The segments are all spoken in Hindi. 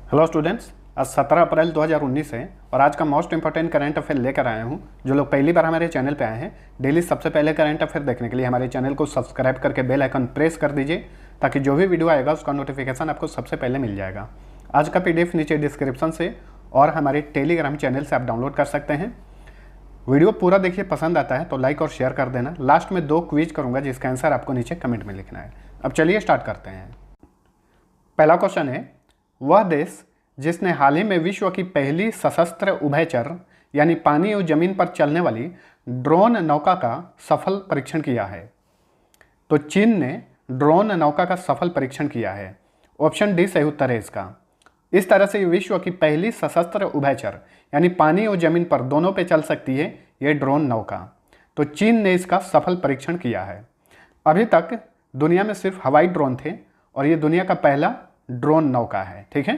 हेलो स्टूडेंट्स, आज 17 अप्रैल 2019 है और आज का मोस्ट इंपॉर्टेंट करंट अफेयर लेकर आया हूँ। जो लोग पहली बार हमारे चैनल पे आए हैं, डेली सबसे पहले करंट अफेयर देखने के लिए हमारे चैनल को सब्सक्राइब करके बेल आइकन प्रेस कर दीजिए ताकि जो भी वीडियो आएगा उसका नोटिफिकेशन आपको सबसे पहले मिल जाएगा। आज का PDF नीचे डिस्क्रिप्शन से और हमारे टेलीग्राम चैनल से आप डाउनलोड कर सकते हैं। वीडियो पूरा देखिए, पसंद आता है तो लाइक और शेयर कर देना। लास्ट में 2 क्विज करूँगा जिसका आंसर आपको नीचे कमेंट में लिखना है। अब चलिए स्टार्ट करते हैं। पहला क्वेश्चन है, वह देश जिसने हाल ही में विश्व की पहली सशस्त्र उभयचर यानी पानी और जमीन पर चलने वाली ड्रोन नौका का सफल परीक्षण किया है। तो चीन ने ड्रोन नौका का सफल परीक्षण किया है। ऑप्शन डी सही उत्तर है इसका। इस तरह से विश्व की पहली सशस्त्र उभयचर यानी पानी और जमीन पर दोनों पे चल सकती है ये ड्रोन नौका। तो चीन ने इसका सफल परीक्षण किया है। अभी तक दुनिया में सिर्फ हवाई ड्रोन थे और ये दुनिया का पहला ड्रोन नौका है। ठीक है,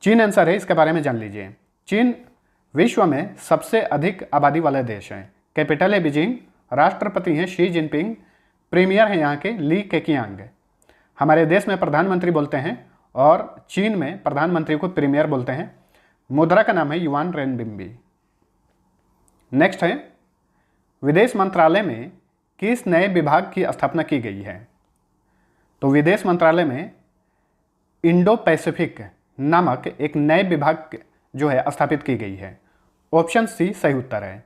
चीन आंसर है, इसके बारे में जान लीजिए। चीन विश्व में सबसे अधिक आबादी वाला देश है। कैपिटल है बीजिंग, राष्ट्रपति हैं शी जिनपिंग, प्रीमियर हैं यहाँ के ली केकियांग। हमारे देश में प्रधानमंत्री बोलते हैं और चीन में प्रधानमंत्री को प्रीमियर बोलते हैं। मुद्रा का नाम है युआन रेनबिंबी। नेक्स्ट है, विदेश मंत्रालय में किस नए विभाग की स्थापना की गई है? तो विदेश मंत्रालय में इंडो पैसिफिक नामक एक नए विभाग जो है स्थापित की गई है। ऑप्शन सी सही उत्तर है।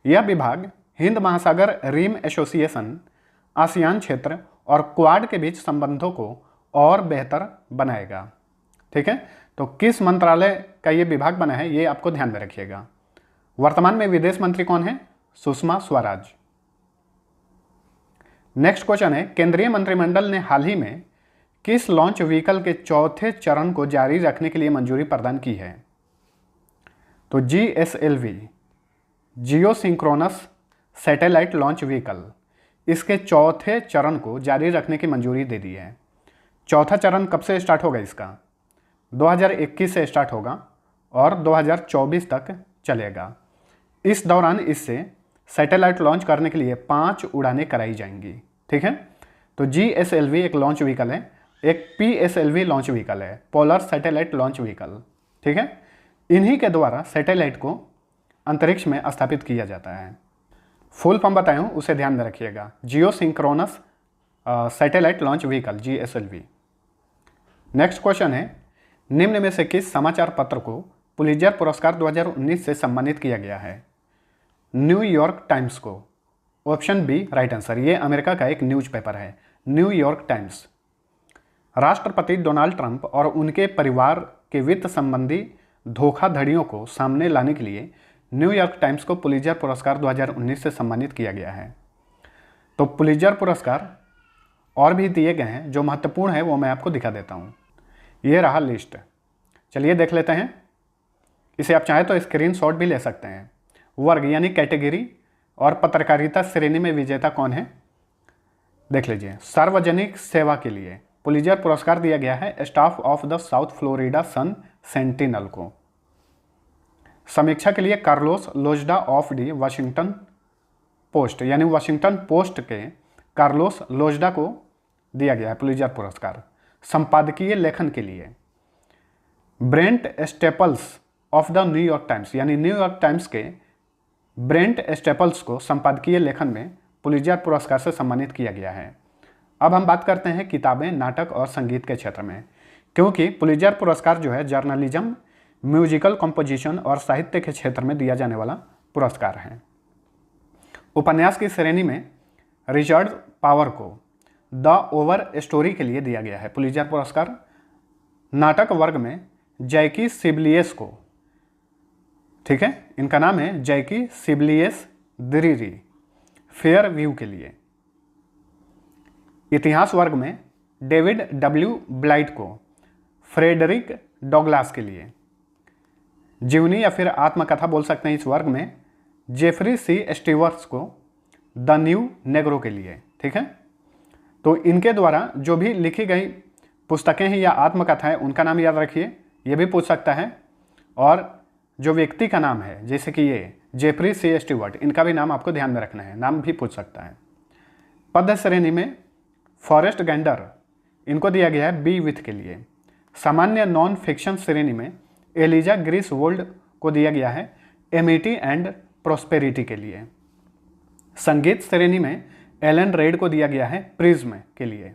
यह विभाग हिंद महासागर रिम एसोसिएशन, आसियान क्षेत्र और क्वाड के बीच संबंधों को और बेहतर बनाएगा। ठीक है, तो किस मंत्रालय का ये विभाग बना है ये आपको ध्यान में रखिएगा। वर्तमान में विदेश मंत्री कौन है? सुषमा स्वराज। नेक्स्ट क्वेश्चन है, केंद्रीय मंत्रिमंडल ने हाल ही में किस लॉन्च व्हीकल के चौथे चरण को जारी रखने के लिए मंजूरी प्रदान की है? तो GSLV, जियो सिंक्रोनस सैटेलाइट लॉन्च व्हीकल, इसके चौथे चरण को जारी रखने की मंजूरी दे दी है। चौथा चरण कब से स्टार्ट होगा? इसका 2021 से स्टार्ट होगा और 2024 तक चलेगा। इस दौरान इससे सैटेलाइट लॉन्च करने के लिए 5 उड़ानें कराई जाएंगी। ठीक है, तो GSLV एक लॉन्च व्हीकल है, एक PSLV लॉन्च व्हीकल है, पोलर सैटेलाइट लॉन्च व्हीकल। ठीक है, इन्हीं के द्वारा सैटेलाइट को अंतरिक्ष में स्थापित किया जाता है। फुल फॉर्म बताया हूँ, उसे ध्यान में रखिएगा। Geosynchronous satellite launch vehicle GSLV। Next question है, निम्न में से किस समाचार पत्र को पुलित्जर पुरस्कार 2019 से सम्मानित किया गया है? न्यूयॉर्क टाइम्स को। Option B right answer. ये अमेरिका का एक न्यूज़पेपर है, न्यूयॉर्क टाइम्स। राष्ट्रपति डोनाल्ड ट्रंप और उनके परिवार के वित्त संबंधी धोखाधड़ियों को सामने लाने के लिए न्यूयॉर्क टाइम्स को पुलित्जर पुरस्कार 2019 से सम्मानित किया गया है। तो पुलित्जर पुरस्कार और भी दिए गए हैं, जो महत्वपूर्ण है वो मैं आपको दिखा देता हूँ। ये रहा लिस्ट, चलिए देख लेते हैं। इसे आप चाहें तो स्क्रीनशॉट भी ले सकते हैं। वर्ग यानी कैटेगरी और पत्रकारिता श्रेणी में विजेता कौन है देख लीजिए। सार्वजनिक सेवा के लिए पुलित्जर पुरस्कार दिया गया है staff of the South Florida Sun Sentinel को। समीक्षा के लिए Carlos Lozada of the Washington Post यानी वाशिंगटन पोस्ट के कार्लोस लोजडा को दिया गया है पुलित्जर पुरस्कार। संपादकीय लेखन के लिए Brent staples of the New York times यानी न्यूयॉर्क टाइम्स के ब्रेंट स्टेपल्स को संपादकीय लेखन में पुलित्जर पुरस्कार से सम्मानित किया गया है। अब हम बात करते हैं किताबें, नाटक और संगीत के क्षेत्र में, क्योंकि पुलित्जर पुरस्कार जो है जर्नलिज्म, म्यूजिकल कंपोजिशन और साहित्य के क्षेत्र में दिया जाने वाला पुरस्कार है। उपन्यास की श्रेणी में रिचर्ड पावर को द ओवर स्टोरी के लिए दिया गया है पुलित्जर पुरस्कार। नाटक वर्ग में जैकी सिबलियस को, ठीक है, इनका नाम है जैकी सिबलियस द्रिरी, फेयर व्यू के लिए। इतिहास वर्ग में डेविड W ब्लाइट को फ्रेडरिक डॉगलास के लिए। जीवनी या फिर आत्मकथा बोल सकते हैं इस वर्ग में जेफरी C स्टीवर्ट्स को द न्यू नेग्रो के लिए। ठीक है, तो इनके द्वारा जो भी लिखी गई पुस्तकें हैं या आत्मकथा है उनका नाम याद रखिए, ये भी पूछ सकता है। और जो व्यक्ति का नाम है जैसे कि ये जेफरी C स्टीवर्ट, इनका भी नाम आपको ध्यान में रखना है, नाम भी पूछ सकता है। पद श्रेणी में फॉरेस्ट गैंडर, इनको दिया गया है बी विथ के लिए। सामान्य नॉन फिक्शन श्रेणी में एलिजा ग्रिसवोल्ड को दिया गया है एमिटी एंड प्रोस्पेरिटी के लिए। संगीत श्रेणी में एलन रेड को दिया गया है प्रिज्म के लिए।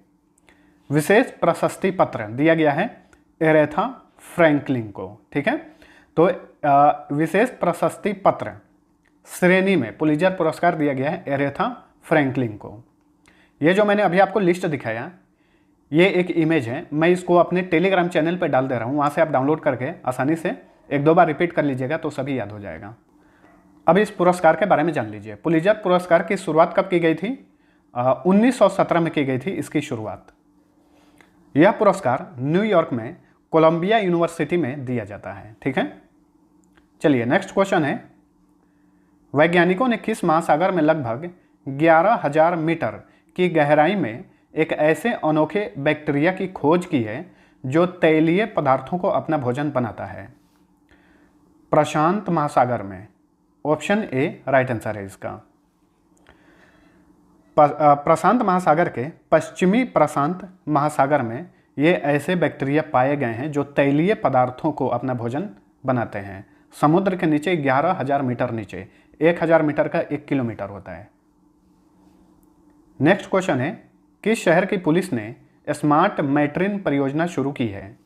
विशेष प्रशस्ति पत्र दिया गया है एरेथा फ्रैंकलिन को। ठीक है, तो विशेष प्रशस्ति पत्र श्रेणी में पुलित्जर पुरस्कार दिया गया है एरेथा फ्रैंकलिन को। ये जो मैंने अभी आपको लिस्ट दिखाया, ये एक इमेज है, मैं इसको अपने टेलीग्राम चैनल पर डाल दे रहा हूँ, वहाँ से आप डाउनलोड करके आसानी से एक दो बार रिपीट कर लीजिएगा तो सभी याद हो जाएगा। अब इस पुरस्कार के बारे में जान लीजिए। पुलित्जर पुरस्कार की शुरुआत कब की गई थी? 1917 में की गई थी इसकी शुरुआत। यह पुरस्कार न्यूयॉर्क में कोलंबिया यूनिवर्सिटी में दिया जाता है। ठीक है, चलिए नेक्स्ट क्वेश्चन है, वैज्ञानिकों ने किस महासागर में लगभग 11,000 मीटर की गहराई में एक ऐसे अनोखे बैक्टीरिया की खोज की है जो तैलीय पदार्थों को अपना भोजन बनाता है? प्रशांत महासागर में। ऑप्शन ए राइट आंसर है इसका। प्रशांत महासागर के पश्चिमी प्रशांत महासागर में ये ऐसे बैक्टीरिया पाए गए हैं जो तैलीय पदार्थों को अपना भोजन बनाते हैं। समुद्र के नीचे 11,000 मीटर नीचे, 1,000 मीटर का 1 किलोमीटर होता है। नेक्स्ट क्वेश्चन है, किस शहर की पुलिस ने स्मार्ट मैट्रिन परियोजना शुरू की है?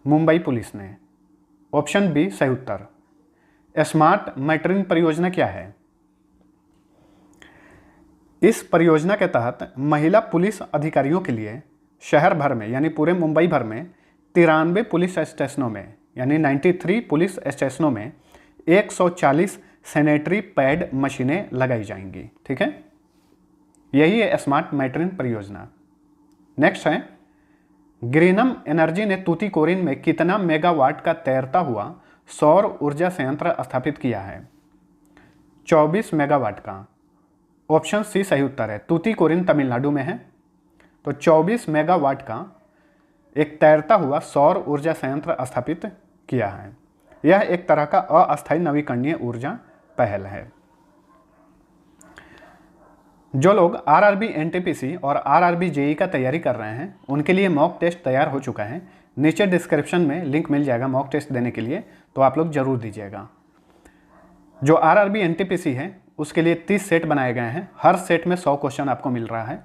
मुंबई पुलिस ने। ऑप्शन बी सही उत्तर। स्मार्ट मैट्रिन परियोजना क्या है? इस परियोजना के तहत महिला पुलिस अधिकारियों के लिए शहर भर में यानी पूरे मुंबई भर में 93 पुलिस स्टेशनों में यानी 93 पुलिस स्टेशनों में 140 सैनिटरी पैड मशीनें लगाई जाएंगी। ठीक है, यही है स्मार्ट मैट्रिन परियोजना। नेक्स्ट है, ग्रीनम एनर्जी ने तूतीकोरिन में कितना मेगावाट का तैरता हुआ सौर ऊर्जा संयंत्र स्थापित किया है? 24 मेगावाट का। ऑप्शन सी सही उत्तर है। तूतीकोरिन तमिलनाडु में है, तो 24 मेगावाट का एक तैरता हुआ सौर ऊर्जा संयंत्र स्थापित किया है। यह एक तरह का अस्थायी नवीकरणीय ऊर्जा पहल है। जो लोग आरआरबी एनटीपीसी और आरआरबी जेई का तैयारी कर रहे हैं उनके लिए मॉक टेस्ट तैयार हो चुका है। नीचे डिस्क्रिप्शन में लिंक मिल जाएगा मॉक टेस्ट देने के लिए, तो आप लोग जरूर दीजिएगा। जो आरआरबी एनटीपीसी है उसके लिए 30 सेट बनाए गए हैं, हर सेट में 100 क्वेश्चन आपको मिल रहा है।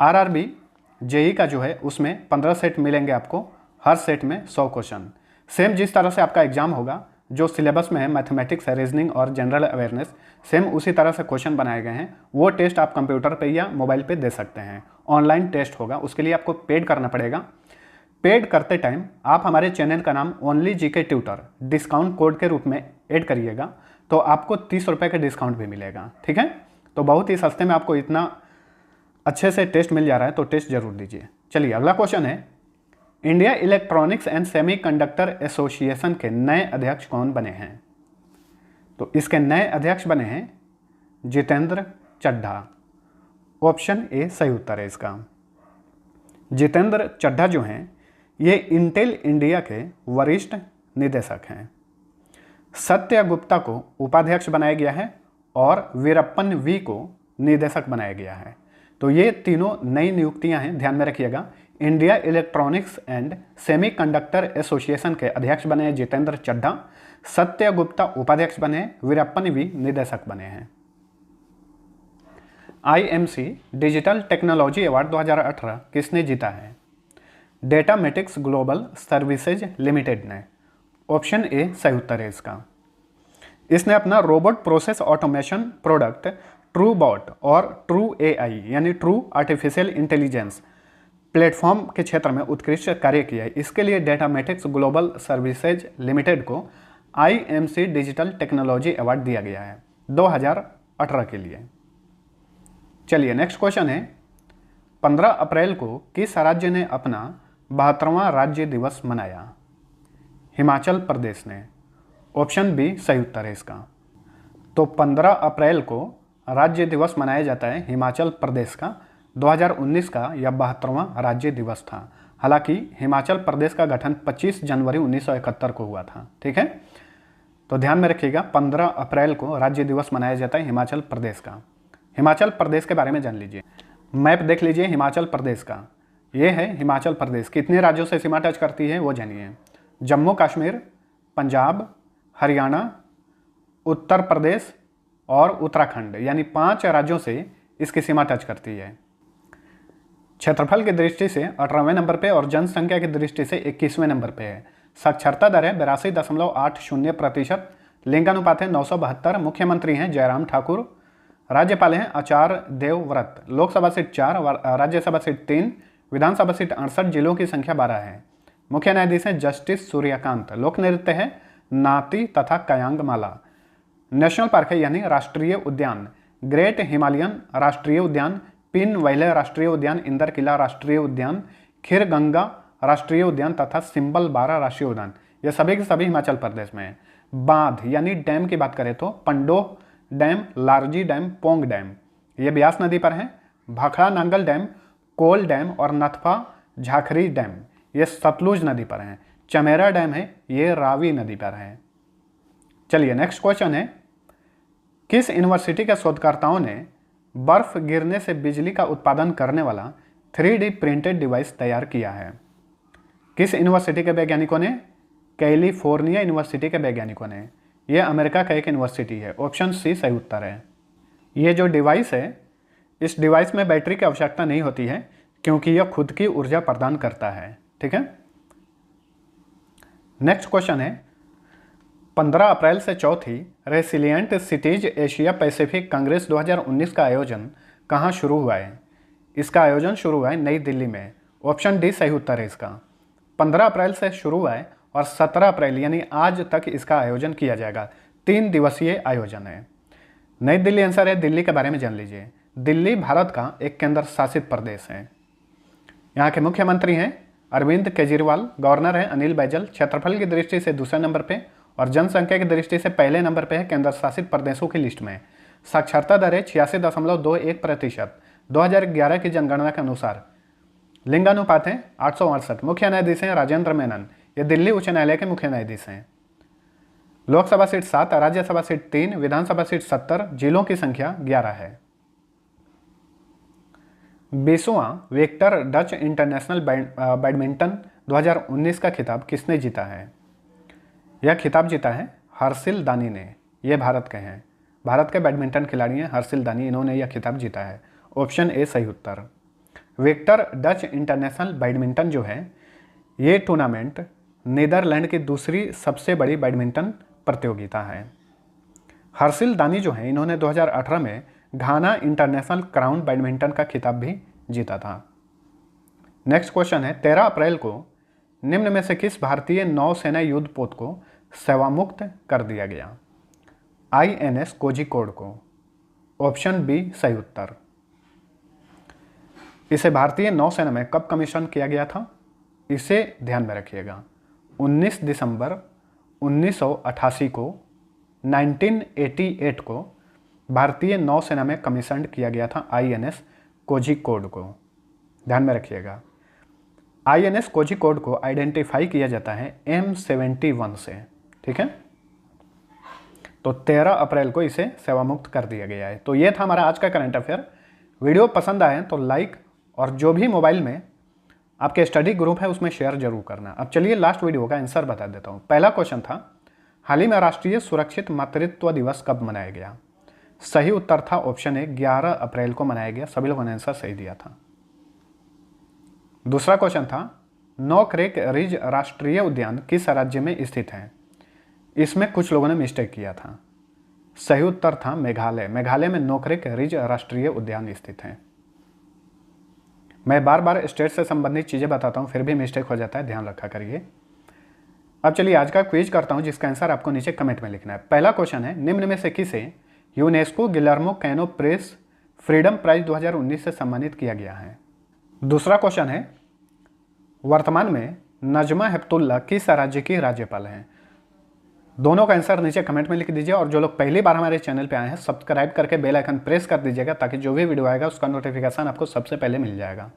आरआरबी जेई का जो है उसमें 15 सेट मिलेंगे आपको, हर सेट में 100 क्वेश्चन। सेम जिस तरह से आपका एग्जाम होगा, जो सिलेबस में है मैथमेटिक्स, रीजनिंग और जनरल अवेयरनेस, सेम उसी तरह से क्वेश्चन बनाए गए हैं। वो टेस्ट आप कंप्यूटर पे या मोबाइल पे दे सकते हैं। ऑनलाइन टेस्ट होगा, उसके लिए आपको पेड करना पड़ेगा। पेड करते टाइम आप हमारे चैनल का नाम only GK tutor discount code के रूप में ऐड करिएगा, तो आपको 30 रुपये का डिस्काउंट भी मिलेगा। ठीक है, तो बहुत ही सस्ते में आपको इतना अच्छे से टेस्ट मिल जा रहा है, तो टेस्ट जरूर दीजिए। चलिए अगला क्वेश्चन है, India electronics and semiconductor association के नए अध्यक्ष कौन बने हैं? तो इसके नए अध्यक्ष बने हैं जितेंद्र चड्ढा। ऑप्शन ए सही उत्तर है इसका। जितेंद्र चड्ढा जो हैं ये इंटेल इंडिया के वरिष्ठ निदेशक हैं। सत्य गुप्ता को उपाध्यक्ष बनाया गया है और वीरप्पन वी को निदेशक बनाया गया है। तो ये तीनों नई नियुक्तियां हैं, ध्यान में रखिएगा। India electronics and semiconductor association के अध्यक्ष बने हैं जितेंद्र चड्ढा, सत्य गुप्ता उपाध्यक्ष बने हैं, वीरप्पन वी निदेशक बने हैं। IMC डिजिटल टेक्नोलॉजी अवार्ड 2018 किसने जीता है? डेटामेटिक्स ग्लोबल सर्विसेज लिमिटेड ने। ऑप्शन ए सही उत्तर है इसका। इसने अपना robot process automation product true bot और ट्रू AI यानी ट्रू आर्टिफिशियल इंटेलिजेंस प्लेटफॉर्म के क्षेत्र में उत्कृष्ट कार्य किया है। इसके लिए डेटामेटिक्स ग्लोबल सर्विसेज लिमिटेड को IMC डिजिटल टेक्नोलॉजी अवार्ड दिया गया है 2018 के लिए। चलिए नेक्स्ट क्वेश्चन है, 15 अप्रैल को किस राज्य ने अपना 72वां राज्य दिवस मनाया? हिमाचल प्रदेश ने। ऑप्शन बी सही उत्तर है इसका। तो 15 अप्रैल को राज्य दिवस मनाया जाता है हिमाचल प्रदेश का। 2019 का यह 72वां राज्य दिवस था। हालांकि हिमाचल प्रदेश का गठन 25 जनवरी 1971 को हुआ था। ठीक है, तो ध्यान में रखिएगा 15 अप्रैल को राज्य दिवस मनाया जाता है हिमाचल प्रदेश का। हिमाचल प्रदेश के बारे में जान लीजिए। मैप देख लीजिए हिमाचल प्रदेश का। ये है हिमाचल प्रदेश। कितने राज्यों से सीमा टच करती है वो जानिए। जम्मू कश्मीर, पंजाब, हरियाणा, उत्तर प्रदेश और उत्तराखंड, यानी 5 राज्यों से इसकी सीमा टच करती है। क्षेत्रफल की दृष्टि से 18वें नंबर पे और जनसंख्या की दृष्टि से 21वें नंबर पे है। साक्षरता दर है 82.80%। लिंगानुपात है 972। मुख्यमंत्री हैं जयराम ठाकुर। राज्यपाल हैं आचार्य देवव्रत। लोकसभा सीट 4, राज्यसभा सीट 3, विधानसभा सीट 68। जिलों की संख्या 12 है। मुख्य न्यायाधीश हैं जस्टिस सूर्यकांत। लोक नृत्य है नाती तथा कयांगमाला। नेशनल पार्क है यानी राष्ट्रीय उद्यान ग्रेट हिमालयन राष्ट्रीय उद्यान, पिन वैले राष्ट्रीय उद्यान, इंदर किला राष्ट्रीय उद्यान, खीर गंगा राष्ट्रीय उद्यान तथा सिंबल बारा राष्ट्रीय उद्यान, ये सभी के सभी हिमाचल प्रदेश में है। बांध यानी डैम की बात करें तो Pandoh dam, Larji dam, Pong dam, ये ब्यास नदी पर है। भाखड़ा नांगल डैम, कोल डैम और नथपा झाखरी डैम, ये सतलुज नदी पर है। चमेरा डैम है, ये रावी नदी पर है। चलिए नेक्स्ट क्वेश्चन है, किस यूनिवर्सिटी के शोधकर्ताओं ने बर्फ गिरने से बिजली का उत्पादन करने वाला 3D प्रिंटेड डिवाइस तैयार किया है? किस यूनिवर्सिटी के वैज्ञानिकों ने? कैलिफोर्निया यूनिवर्सिटी के वैज्ञानिकों ने। यह अमेरिका का एक यूनिवर्सिटी है। ऑप्शन सी सही उत्तर है। ये जो डिवाइस है, इस डिवाइस में बैटरी की आवश्यकता नहीं होती है क्योंकि यह खुद की ऊर्जा प्रदान करता है। ठीक है। नेक्स्ट क्वेश्चन है, 15 अप्रैल से चौथी रेसिलिएंट सिटीज एशिया पैसिफिक कांग्रेस 2019 का आयोजन कहाँ शुरू हुआ है? इसका आयोजन शुरू हुआ है नई दिल्ली में। ऑप्शन डी सही उत्तर है इसका। 15 अप्रैल से शुरू हुआ है और 17 अप्रैल यानी आज तक इसका आयोजन किया जाएगा। 3 दिवसीय आयोजन है। नई दिल्ली आंसर है। दिल्ली के बारे में जान लीजिए। दिल्ली भारत का एक केंद्र शासित प्रदेश है। यहाँ के मुख्यमंत्री हैं अरविंद केजरीवाल। गवर्नर है अनिल बैजल। क्षेत्रफल की दृष्टि से दूसरे नंबर पे और जनसंख्या की दृष्टि से पहले नंबर पे है केंद्र शासित प्रदेशों की लिस्ट में। साक्षरता दर है 86.21%। 2011 की जनगणना के अनुसार लिंगानुपात है 868। मुख्य न्यायाधीश हैं राजेंद्र मेनन। ये दिल्ली उच्च न्यायालय के मुख्य न्यायाधीश हैं। लोकसभा सीट 7, राज्यसभा सीट 3, विधानसभा सीट 70। जिलों की संख्या 11 है। 20वां विक्टर डच इंटरनेशनल बैडमिंटन 2019 का खिताब किसने जीता है? यह खिताब जीता है हर्षिल दानी ने। ये भारत के हैं। भारत के बैडमिंटन खिलाड़ी हैं हर्षिल दानी। इन्होंने यह खिताब जीता है। ऑप्शन ए सही उत्तर। विक्टर डच इंटरनेशनल बैडमिंटन जो है, ये टूर्नामेंट नीदरलैंड की दूसरी सबसे बड़ी बैडमिंटन प्रतियोगिता है। हर्षिल दानी जो है, इन्होंने 2018 में घाना इंटरनेशनल क्राउन बैडमिंटन का खिताब भी जीता था। नेक्स्ट क्वेश्चन है, 13 अप्रैल को निम्न में से किस भारतीय नौसेना युद्धपोत को सेवामुक्त कर दिया गया? INS कोझिकोड को। ऑप्शन बी सही उत्तर। इसे भारतीय नौसेना में कब कमीशन किया गया था? इसे ध्यान में रखिएगा। 19 दिसंबर 1988 को 1988 को भारतीय नौसेना में कमीशन किया गया था INS कोझिकोड को। ध्यान में रखिएगा। INS कोझिकोड को आइडेंटिफाई किया जाता है M71 से। ठीक है। तो 13 अप्रैल को इसे सेवामुक्त कर दिया गया है। तो ये था हमारा आज का करंट अफेयर। वीडियो पसंद आए तो लाइक और जो भी मोबाइल में आपके स्टडी ग्रुप है उसमें शेयर जरूर करना। अब चलिए लास्ट वीडियो का आंसर बता देता हूँ। पहला क्वेश्चन था, हाल ही में राष्ट्रीय सुरक्षित मातृत्व दिवस कब मनाया गया? सही उत्तर था ऑप्शन ए 11 अप्रैल को मनाया गया। सभी लोगों ने आंसर सही दिया था। दूसरा क्वेश्चन था, नोक्रेक रिज राष्ट्रीय उद्यान किस राज्य में स्थित है? इसमें कुछ लोगों ने मिस्टेक किया था। सही उत्तर था मेघालय। मेघालय में नोक्रेक रिज राष्ट्रीय उद्यान स्थित है। मैं बार बार स्टेट से संबंधित चीज़ें बताता हूँ, फिर भी मिस्टेक हो जाता है, ध्यान रखा करिए। अब चलिए आज का क्विज करता हूँ जिसका आंसर आपको नीचे कमेंट में लिखना है। पहला क्वेश्चन है, निम्न में से किसे UNESCO Guillermo Cano Press Freedom Prize 2019 से सम्मानित किया गया है? दूसरा क्वेश्चन है, वर्तमान में नजमा हेपतुल्ला किस राज्य की राज्यपाल हैं? दोनों का आंसर नीचे कमेंट में लिख दीजिए और जो लोग पहली बार हमारे चैनल पे आए हैं सब्सक्राइब करके बेल आइकन प्रेस कर दीजिएगा ताकि जो भी वीडियो आएगा उसका नोटिफिकेशन आपको सबसे पहले मिल जाएगा।